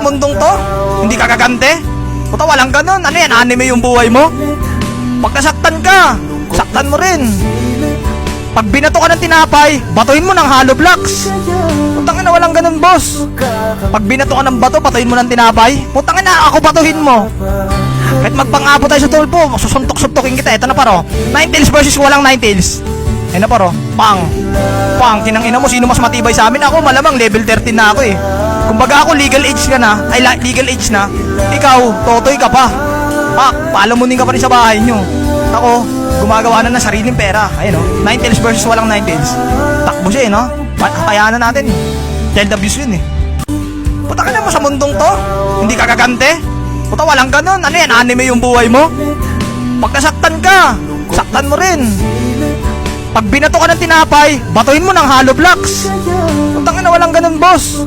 mundong to? Hindi ka gagante? Puta, walang ganun. Ano yan, anime yung buhay mo? Pag nasaktan ka, saktan mo rin. Pag binato ka ng tinapay, batuhin mo ng hollow blocks. Putang ina, walang ganun, boss. Pag binato ka ng bato, batuhin mo ng tinapay. Putang ina, ako batuhin mo. Kahit magpang-apo tayo sa tulpo, susuntok-suntokin kita. Ito na paro, Ninetales versus walang Ninetales. Ayun na paro, pang tinang ina mo, sino mas matibay sa amin? Ako malamang level 13 na ako eh. Kumbaga ako legal age ka na, ay legal age na. Ikaw, totoy ka pa. Paalamunin ka pa rin sa bahay nyo. Ako, gumagawa na ng sariling pera. Ayun o, Ninetales versus walang Ninetales. Takbo siya eh, no? Kayanan natin. Child abuse yun eh. Puta ka na mo sa mundong to? Hindi ka gagante? Puta, walang ganun. Ano yan, anime yung buhay mo? Pag nasaktan ka, saktan mo rin. Pag binato ka ng tinapay, batuhin mo ng hollow blocks. Putang ina, walang ganun, boss.